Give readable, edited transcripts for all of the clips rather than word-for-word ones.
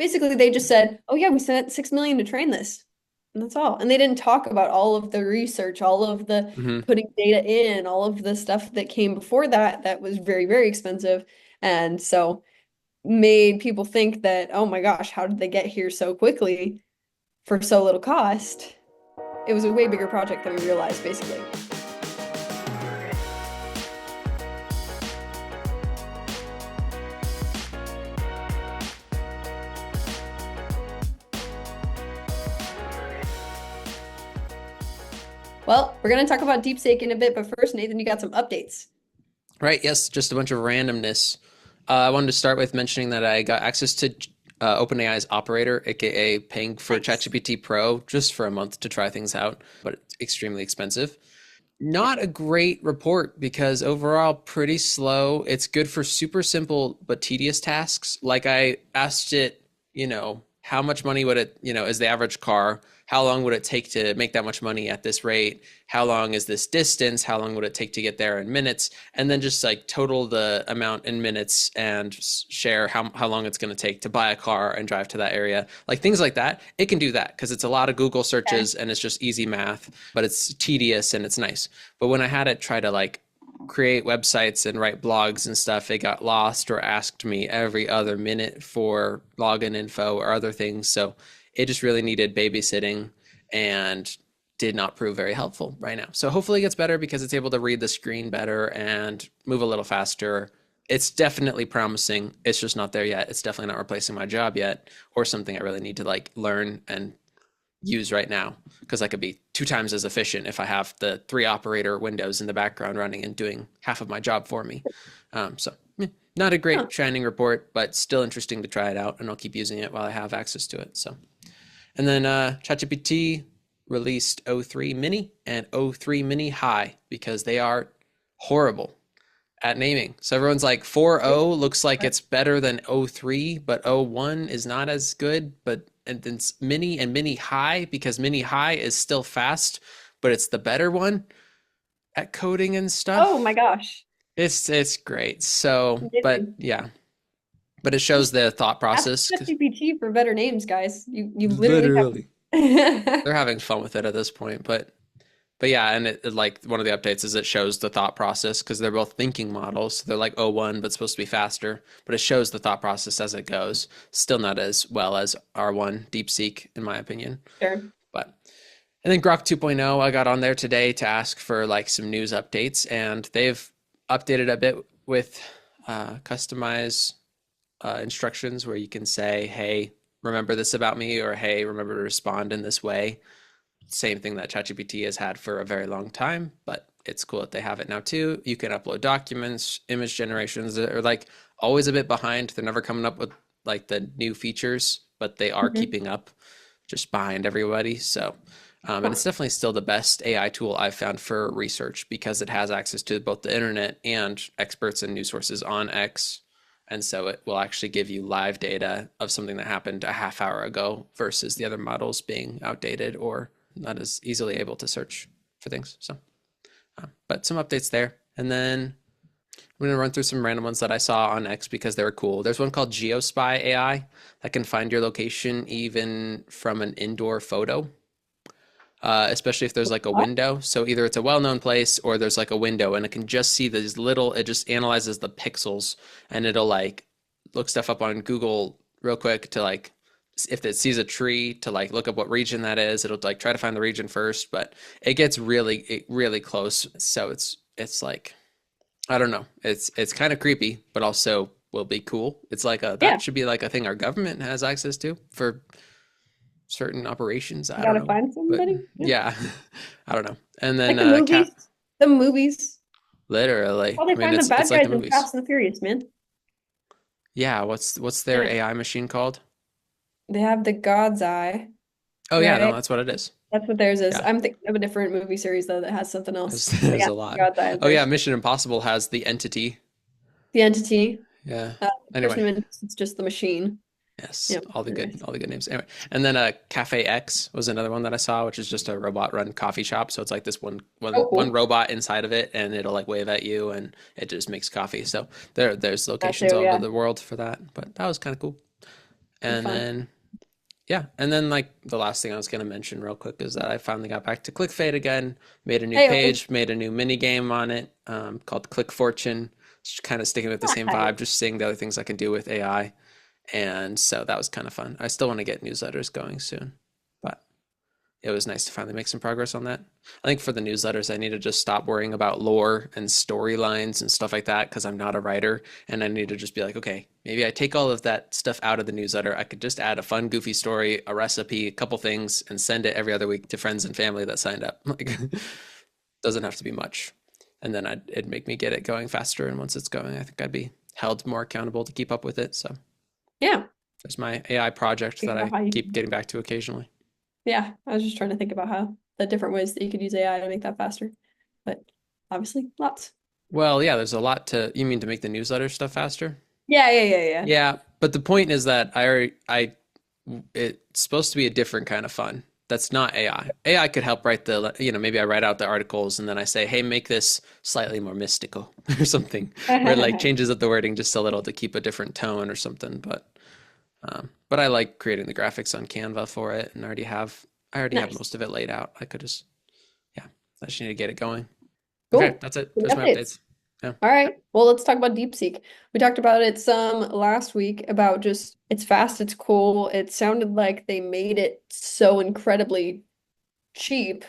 Basically, they just said, "Oh yeah, we spent 6 million to train this," and that's all. And they didn't talk about all of the research, all of the Hmm. putting data in, all of the stuff that came before that that was very, very expensive, and so made people think that, oh my gosh, how did they get here so quickly for so little cost? It was a way bigger project than we realized, basically. Well, we're going to talk about DeepSeek in a bit, but first, Nathan, you got some updates. Right. Yes. Just a bunch of randomness. I wanted to start with mentioning that I got access to OpenAI's operator, aka paying for Nice. ChatGPT Pro just for a month to try things out, but it's extremely expensive. Yeah. Not a great report because overall pretty slow. It's good for super simple but tedious tasks. Like I asked it, how much money would it, is the average car? How long would it take to make that much money at this rate? How long is this distance? How long would it take to get there in minutes? And then just like total the amount in minutes and share how long it's going to take to buy a car and drive to that area. Like things like that. It can do that because it's a lot of Google Okay. searches and it's just easy math, but it's tedious and it's nice. But when I had it try to like create websites and write blogs and stuff, it got lost or asked me every other minute for login info or other things. So it just really needed babysitting and did not prove very helpful right now. So hopefully it gets better because it's able to read the screen better and move a little faster. It's definitely promising. It's just not there yet. It's definitely not replacing my job yet or something I really need to like learn and use right now because I could be 2 times as efficient if I have the 3 operator windows in the background running and doing half of my job for me. Not a Huh. great shining report, but still interesting to try it out, and I'll keep using it while I have access to it. So, and then ChatGPT released O3 Mini and O3 Mini High because they are horrible at naming. So everyone's like 4.0 looks like it's better than O3, but O1 is not as good. But and then Mini and Mini High because Mini High is still fast, but it's the better one at coding and Oh stuff. my gosh. It's great. So, but Amazing. yeah, but it shows Just the thought ask process. 'Cause ChatGPT for better names, guys. You literally literally, have. they're having fun with it at this point. But yeah, and like one of the updates is it shows the thought process because they're both thinking models. So they're like O1, but supposed to be faster. But it shows the thought process as it goes. Still not as well as R1 DeepSeek, in my opinion. Sure. But and then Grok 2.0, I got on there today to ask for like some news updates, and they've updated a bit with customize instructions where you can say, "Hey, remember this about me," or "Hey, remember to respond in this way." Same thing that ChatGPT has had for a very long time, but it's cool that they have it now too. You can upload documents, image generations that are like always a bit behind. They're never coming up with like the new features, but they are Mhm. keeping up just behind everybody. So, and Huh. it's definitely still the best AI tool I've found for research because it has access to both the internet and experts and news sources on X. And so it will actually give you live data of something that happened a half hour ago versus the other models being outdated or not as easily able to search for things. So, but some updates there. And then I'm going to run through some random ones that I saw on X because they were cool. There's one called GeoSpy AI that can find your location even from an indoor photo, especially if there's like a What? window. So either it's a well-known place or there's like a window and it can just see these little, it just analyzes the pixels and it'll like look stuff up on Google real quick to like if it sees a tree to like look up what region that is. It'll like try to find the region first, but it gets really close. So it's like I don't know. It's kind of creepy, but also will be cool. It's like a Yeah. that should be like a thing our government has access to for certain operations. You I don't gotta know, find but somebody. Yeah. yeah, I don't know. And then Like the movies. cat The movies. literally. How they I mean, find the it's bad like the guys in movies. Fast and the Furious, man. Yeah, what's their Yeah. AI machine called? They have the God's Eye, Oh yeah, no, right? that's what it is. That's what theirs is. Yeah, I'm thinking of a different movie series though that has something there's else. But there's yeah, a lot. God's Eye is Oh yeah, theirs. Mission Impossible has the entity. The entity. Yeah. Person Anyway, of interest, it's just the machine. yes, Yeah. Very nice. all the good names. Anyway, and then Cafe X was another one that I saw, which is just a robot run coffee shop. So it's like this Oh, one cool. robot inside of it, and it'll like wave at you, and it just makes coffee. So there's That locations too, all over yeah. the world for that. But that was kind of cool. Be And fun. then yeah, and then like the last thing I was going to mention real quick is that I finally got back to ClickFade again, made a new Hey, page, made a new mini game on it called Click Fortune. Just kind of sticking with the same nice. vibe, just seeing the other things I can do with AI. And so that was kind of fun. I still want to get newsletters going soon, but it was nice to finally make some progress on that. I think for the newsletters, I need to just stop worrying about lore and storylines and stuff like that because I'm not a writer. And I need to just be like, okay, maybe I take all of that stuff out of the newsletter. I could just add a fun, goofy story, a recipe, a couple things, and send it every other week to friends and family that signed up. Like, doesn't have to be much. And then it'd make me get it going faster. And once it's going, I think I'd be held more accountable to keep up with it. So Yeah. there's my AI project Think that about I how you keep getting back to occasionally. Yeah, I was just trying to think about how the different ways that you could use AI to make that faster. But obviously, lots. Well, yeah, there's a lot to, you mean to make the newsletter stuff faster? Yeah, yeah, yeah, yeah. Yeah, but the point is that it's supposed to be a different kind of fun. That's not AI. AI could help write maybe I write out the articles and then I say, hey, make this slightly more mystical or something, where it like changes up the wording just a little to keep a different tone or something. But I like creating the graphics on Canva for it and I already have Nice. most of it laid out. I could just, yeah, I just need to get it going. Okay, Cool. that's it. Good There's my updates. updates. Yeah. All right. Well, let's talk about DeepSeek. We talked about it some last week about just it's fast, it's cool. It sounded like they made it so incredibly cheap.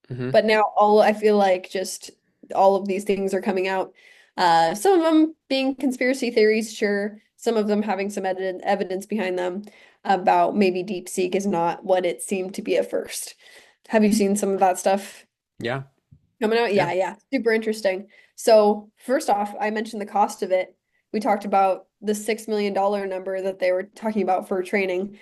Hmm. But now all I feel like just all of these things are coming out. Some of them being conspiracy theories, sure. Some of them having some evidence behind them about maybe DeepSeek is not what it seemed to be at first. Have you seen some of that stuff Yeah. coming out? Yeah. Yeah, yeah. Super interesting. So first off, I mentioned the cost of it. We talked about the $6 million number that they were talking about for training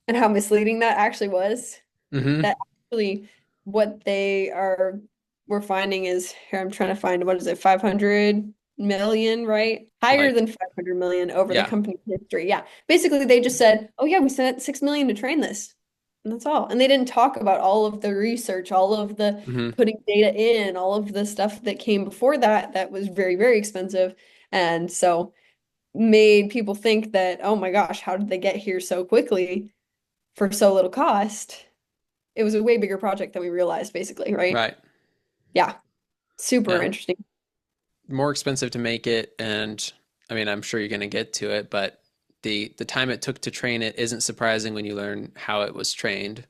and how misleading that actually was Hmm. that actually what they are we're finding is here I'm trying to find what is it 500 million, right? Higher Like, than 500 million over the yeah. company's history. Yeah. Basically they just said, "Oh yeah, we spent 6 million to train this." And that's all. And they didn't talk about all of the research, all of the Hmm. putting data in, all of the stuff that came before that that was very, very expensive. And so made people think that, "Oh my gosh, how did they get here so quickly for so little cost?" It was a way bigger project than we realized, basically, right? Right. Yeah, super Yeah. interesting. More expensive to make it, and I mean, I'm sure you're going to get to it, but the time it took to train it isn't surprising when you learn how it was trained.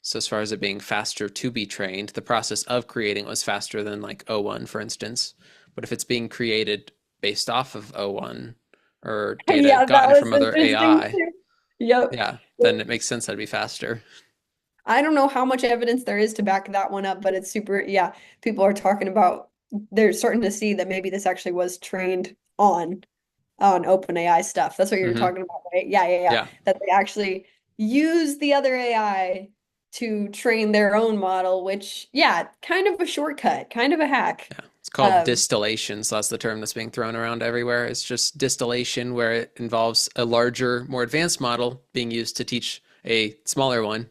So as far as it being faster to be trained, the process of creating was faster than like O1, for instance. But if it's being created based off of O1 or data Yeah, that gotten was from other interesting AI, too. Yep. yeah, then it makes sense that'd be faster. I don't know how much evidence there is to back that one up, but it's super, yeah, people are talking about they're starting to see that maybe this actually was trained on OpenAI stuff. That's what you're Hmm. talking about, right? Yeah, yeah, yeah. Yeah. That they actually use the other AI to train their own model, which, yeah, kind of a shortcut, kind of a hack. Yeah, it's called Um, distillation. So that's the term that's being thrown around everywhere. It's just distillation where it involves a larger, more advanced model being used to teach a smaller one.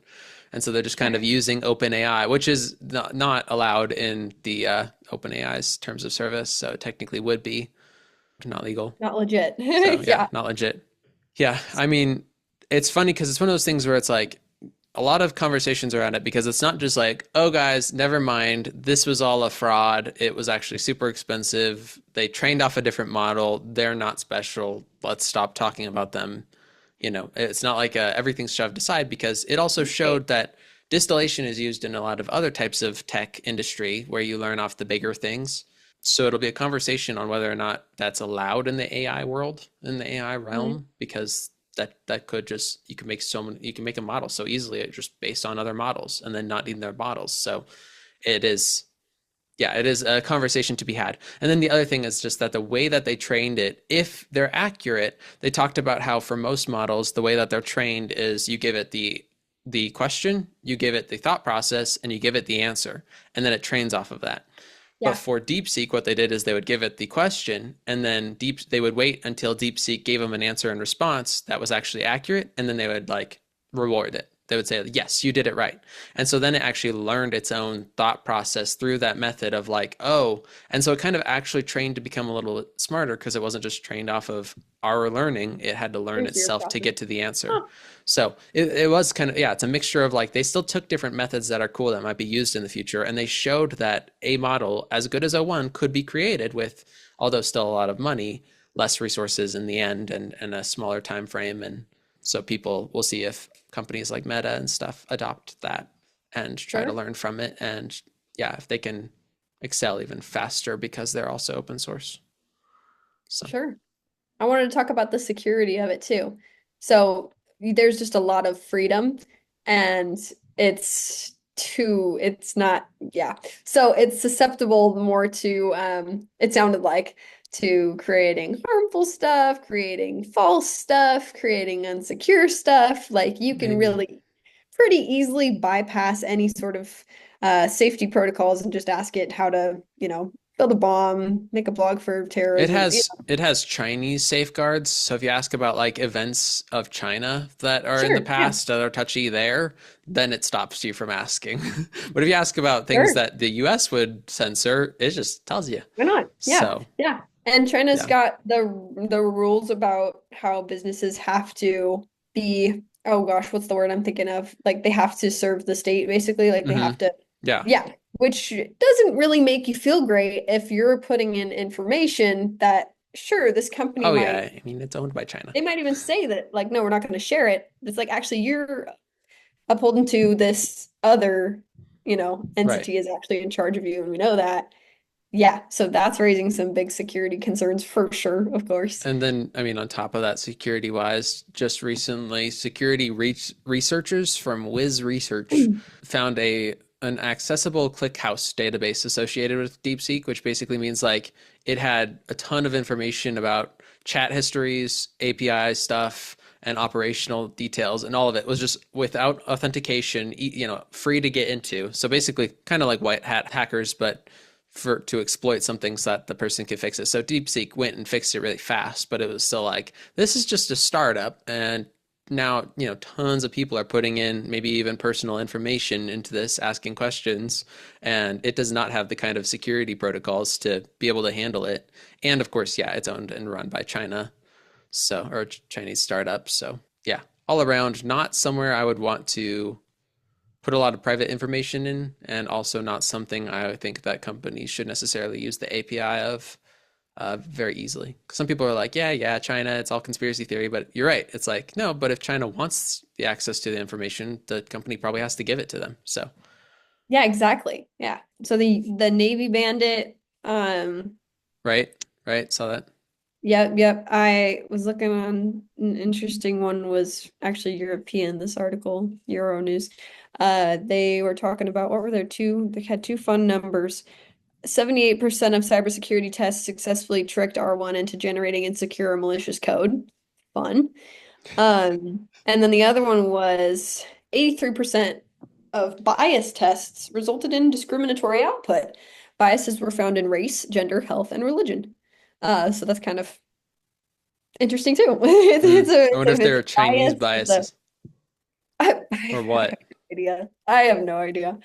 And so they're just kind of using OpenAI, which is not allowed in the OpenAI's terms of service. So it technically would be not legal. not legit. So yeah, Yeah. not legit. Yeah, I mean, it's funny because it's one of those things where it's like a lot of conversations around it because it's not just like, oh, guys, never mind. This was all a fraud. It was actually super expensive. They trained off a different model. They're not special. Let's stop talking about them. It's not like everything's shoved aside because it also Right. showed that distillation is used in a lot of other types of tech industry where you learn off the bigger things. So it'll be a conversation on whether or not that's allowed in the AI world, in the AI Mhm. realm, because that could just you can make so many you can make a model so easily just based on other models and then not needing their models. So it is yeah, it is a conversation to be had. And then the other thing is just that the way that they trained it, if they're accurate, they talked about how for most models, the way that they're trained is you give it the question, you give it the thought process, and you give it the answer, and then it trains off of that. But Yeah. for DeepSeek, what they did is they would give it the question, and then they would wait until DeepSeek gave them an answer and response that was actually accurate, and then they would like reward it. they would say, yes, you did it right. And so then it actually learned its own thought process through that method of like, oh, and so it kind of actually trained to become a little bit smarter because it wasn't just trained off of our learning. It had to learn Here's your itself to process. get to the answer. Huh, So it was kind of, yeah, it's a mixture of like, they still took different methods that are cool that might be used in the future. And they showed that a model as good as O1 could be created with, although still a lot of money, less resources in the end and a smaller time frame. And so people will see if companies like Meta and stuff adopt that and try to sure, learn from it. And yeah, if they can excel even faster because they're also open source. So, sure. I wanted to talk about the security of it too. So there's just a lot of freedom and it's not, yeah. So it's susceptible more to, it sounded like, to creating harmful stuff, creating false stuff, creating unsecure stuff. Like you can maybe. really pretty easily bypass any sort of safety protocols and just ask it how to, build a bomb, make a blog for It terrorism. has it has Chinese safeguards. So if you ask about like events of China that are in the Sure, yeah, past that are touchy there, then it stops you from asking. But if you ask about things sure. that the US would censor, it just tells you. Why not? Yeah, So, yeah. And China's yeah. got the rules about how businesses have to be, oh gosh, what's the word I'm thinking of? Like they have to serve the state basically, like they Hmm. have to, Yeah. yeah, which doesn't really make you feel great if you're putting in information that sure, this company Oh might, yeah. I mean, it's owned by China. they might even say that like no, we're not going to share it. It's like actually you're upholding to this other, Right. entity is actually in charge of you and we know that. Yeah, so that's raising some big security concerns for sure, of course. And then, I mean, on top of that, security wise, just recently, security researchers from Wiz Research found an accessible ClickHouse database associated with DeepSeek, which basically means like it had a ton of information about chat histories, API stuff, and operational details, and all of it was just without authentication, free to get into. So basically, kind of like white hat hackers, but for to exploit something so that the person could fix it. So DeepSeek went and fixed it really fast, but it was still like this is just a startup, and now tons of people are putting in maybe even personal information into this, asking questions, and it does not have the kind of security protocols to be able to handle it. And of course, yeah, it's owned and run by China, so or Chinese startup. So yeah, all around, not somewhere I would want to put a lot of private information in, and also not something I think that companies should necessarily use the API of very easily. Some people are like, yeah, China, it's all conspiracy theory, but you're right. It's like, no, but if China wants the access to the information, the company probably has to give it to them. So, Yeah, exactly. Yeah. So the Navy bandit, um, right, right, saw that. yep. I was looking on an interesting one was actually European, this article, Euro News. They were talking about what were there two, they had two fun numbers. 78% of cybersecurity tests successfully tricked R1 into generating insecure or malicious code. Fun. And then the other one was 83% of bias tests resulted in discriminatory output. Biases were found in race, gender, health, and religion. So that's kind of interesting too. I wonder if there are It's Chinese bias. biases I or have what. no idea. I have no idea.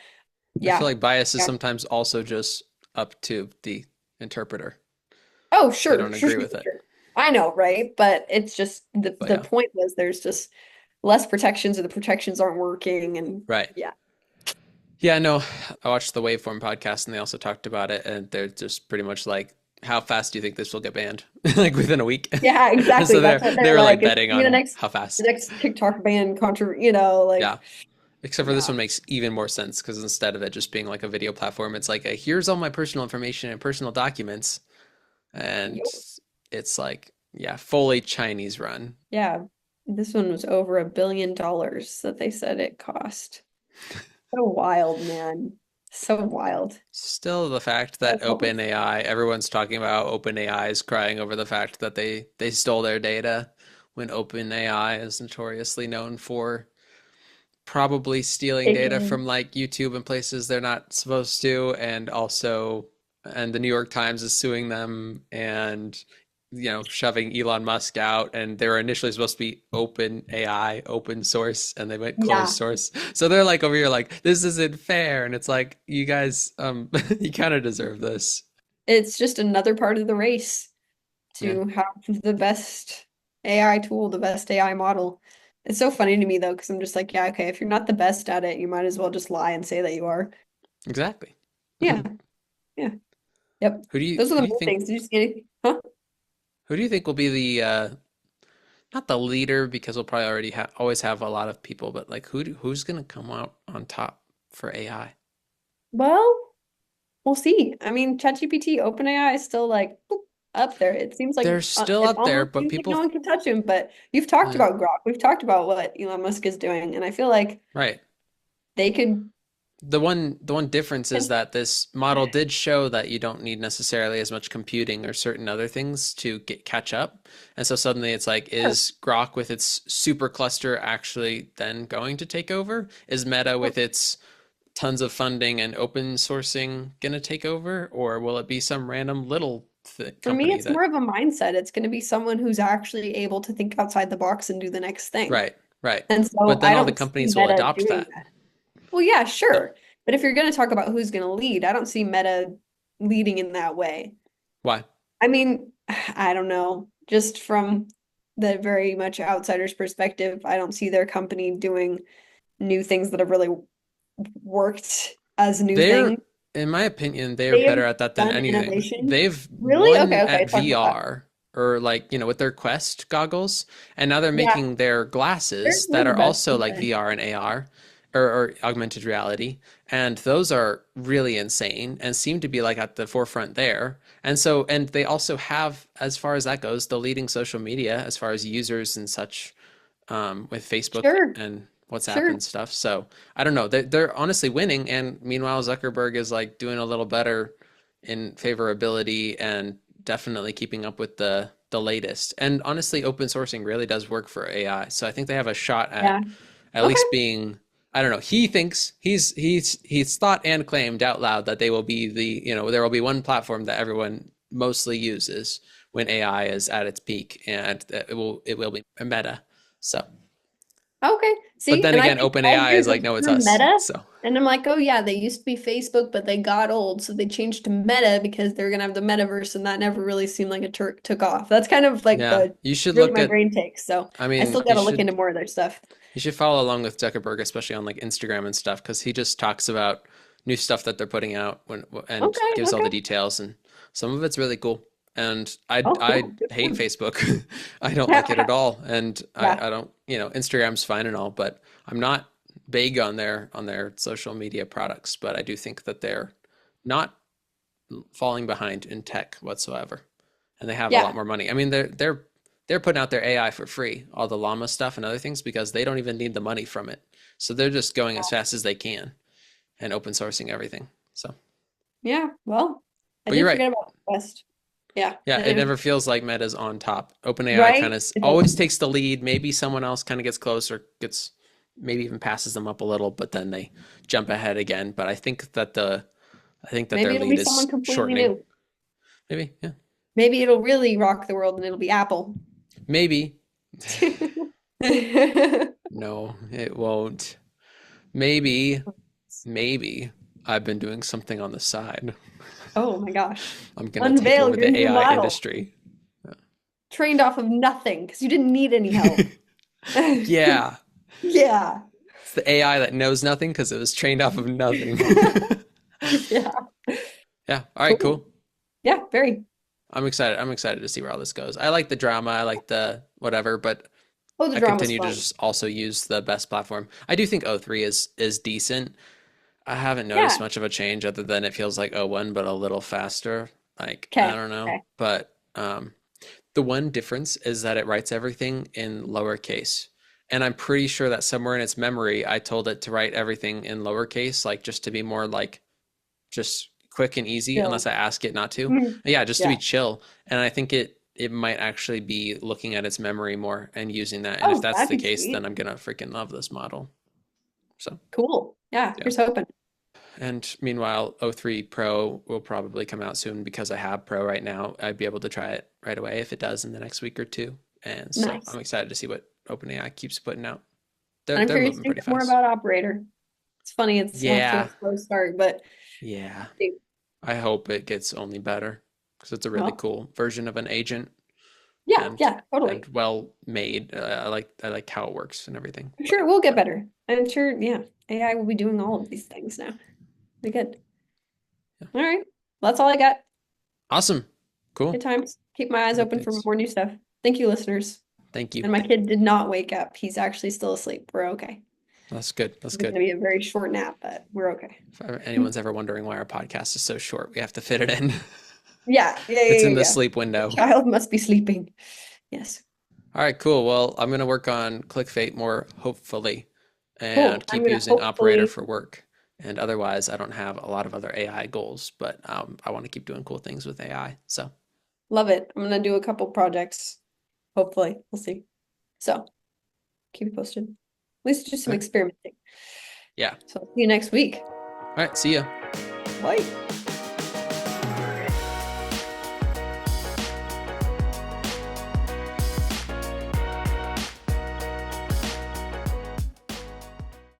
I feel Yeah. like bias is Yeah. sometimes also just up to the interpreter. Oh, They sure, don't sure, agree sure, with it. sure. I know, right? But it's just the But the yeah, point was there's just less protections or the protections aren't working and right. yeah. Yeah, no, I watched the Waveform podcast and they also talked about it, and they're just pretty much like, how fast do you think this will get banned? Like within a week. Yeah, exactly. So That's what they they're were like. like It's betting gonna be the on next how the fast. next TikTok ban contra, like Yeah. Except for this yeah. one makes even more sense because instead of it just being like a video platform, it's like a, here's all my personal information and personal documents, and Yup. it's like, yeah, fully Chinese run. Yeah. This one was over $1 billion that they said it cost. So wild, man. So wild. Still, the fact So that public. OpenAI, everyone's talking about OpenAI is crying over the fact that they stole their data when OpenAI is notoriously known for probably stealing data Taking from like YouTube and places they're not supposed to, and also, and the New York Times is suing them, and shoving Elon Musk out, and they were initially supposed to be open AI, open source, and they went closed Yeah, source. So they're like over here like this isn't fair, and it's like you guys, you kind of deserve this. it's just another part of the race Yeah, to have the best AI tool, the best AI model. It's so funny to me though, because I'm just like, yeah, okay, if you're not the best at it, you might as well just lie and say that you are. exactly. Yeah, yeah, yep. Those are Who the do you main think things. Did you see any? Huh? will be the not the leader because we'll probably already always have a lot of people, but like who's gonna come out on top for AI? Well, we'll see. I mean, ChatGPT, OpenAI is still like boop, up there. It seems like They're still it up there, almost but seems like no people, one can touch him. But you've talked yeah, about Grok. We've talked about what Elon Musk is doing, and I feel like right. they could. The one difference is that this model did show that you don't need necessarily as much computing or certain other things to catch up. And so suddenly it's like, Sure. is Grok with its super cluster actually then going to take over? Is Meta with its tons of funding and open sourcing going to take over? Or will it be some random little For me, company it's more that, of a mindset. It's going to be someone who's actually able to think outside the box and do the next thing. right, right. And so But I then all the don't see companies will Meta adopt doing that. that. Well, yeah, So, sure. But if you're going to talk about who's going to lead, I don't see Meta leading in that way. why? I mean, I don't know. Just from the very much outsider's perspective, I don't see their company doing new things that have really worked as new They're, things. in my opinion, they're They have better at that than done anything. innovation. They've Really? won Okay, okay, at talk about that. VR or like, with their Quest goggles. And now they're Yeah, making their glasses they're that the are best. also like VR and AR or augmented reality. And those are really insane and seem to be like at the forefront there. And so, and they also have, as far as that goes, the leading social media as far as users and such with Facebook Sure, and WhatsApp sure. and stuff. So I don't know. They're honestly winning, and meanwhile Zuckerberg is like doing a little better in favorability and definitely keeping up with the latest. And honestly, open sourcing really does work for AI. So I think they have a shot Yeah. at Okay. least being. I don't know. He thinks he's thought and claimed out loud that they will be there will be one platform that everyone mostly uses when AI is at its peak, and it will be Meta. So, Okay. but See, then and I again, think I OpenAI hear is like, the no, it's term us. meta, So and I'm like, oh yeah, they used to be Facebook, but they got old, so they changed to Meta because they're gonna have the metaverse, and that never really seemed like it took off. That's kind of like yeah, the you should really look my at. brain takes. So I I mean, still got to look into more of their stuff. you should follow along with Zuckerberg, especially on like Instagram and stuff, because he just talks about new stuff that they're putting out and Okay. gives all Okay. the details, and some of it's really cool. And Oh, I cool. Good for hate him. Facebook. I don't like it at all, and Yeah. I don't Instagram's fine and all, but I'm not big on their social media products. But I do think that they're not falling behind in tech whatsoever, and they have a lot Yeah. more money. I mean, they're putting out their AI for free, all the llama stuff and other things, because they don't even need the money from it. So they're just going as fast as they can and open sourcing everything. So, Yeah. Well, I but you're did right. forget about Quest. Yeah. Yeah, And it it was never feels like Meta's on top. OpenAI kind right. of It always doesn't. takes the lead. Maybe someone else kind of gets close or gets maybe even passes them up a little, but then they jump ahead again. But I think that Maybe their it'll be lead someone is completely shortening. new. Maybe, yeah. Maybe it'll really rock the world and it'll be Apple. Maybe. No, it won't. Maybe, maybe I've been doing something on the side. Oh my gosh. I'm gonna take Unveil over your the new AI model. industry. Trained off of nothing because you didn't need any help. Yeah, Yeah. it's the AI that knows nothing because it was trained off of nothing. Yeah. Yeah. All right. Cool. Cool. Yeah, very. I'm excited. I'm excited to see where all this goes. I like the drama. I like the whatever, but Oh, the I drama's continue to fun. just also use the best platform. I do think O3 is decent. I haven't noticed Yeah. much of a change other than it feels like O1, but a little faster. Like, I Okay. don't know. Okay. But the one difference is that it writes everything in lowercase. And I'm pretty sure that somewhere in its memory, I told it to write everything in lowercase, like just to be more like just quick and easy, unless Chill. I ask it not to. Mhm. Yeah, just to Yeah. be chill. And I think it might actually be looking at its memory more and using that. And if Oh, that's that'd the be case, then sweet. I'm gonna freaking love this model. So Cool. Yeah, yeah. here's hoping. And meanwhile, O3 Pro will probably come out soon because I have Pro right now. I'd be able to try it right away if it does in the next week or two. And so Nice. I'm excited to see what OpenAI keeps putting out. And I'm They're curious moving to hear pretty more fast. about Operator. It's funny, it's off to a Yeah, slow start, but yeah. I hope it gets only better because it's a really well, cool version of an agent yeah, and yeah, totally. well made. I like how it works and everything. I'm sure it will get But better. I'm sure, yeah, AI will be doing all of these things now. Be good. yeah. All right. Well, that's all I got. Awesome. Good Cool. times. Keep my eyes Good open for updates. more new stuff. Thank you, listeners. Thank you. And my kid did not wake up. He's actually still asleep. We're okay. That's good. That's It's going good. to be a very short nap, but we're okay. If anyone's ever wondering why our podcast is so short, we have to fit it in. Yeah, yeah, It's yeah, in the yeah. sleep The window. child must be sleeping. Yes. All right, cool. Well, I'm gonna work on ClickFate more, hopefully, Cool. and I'm keep gonna using Operator hopefully for work. And otherwise, I don't have a lot of other AI goals, but I want to keep doing cool things with AI. So, love it. I'm gonna do a couple projects. Hopefully. We'll see. So keep you posted. At least do some all right. experimenting. Yeah. So see you next week. All right. See ya. Bye.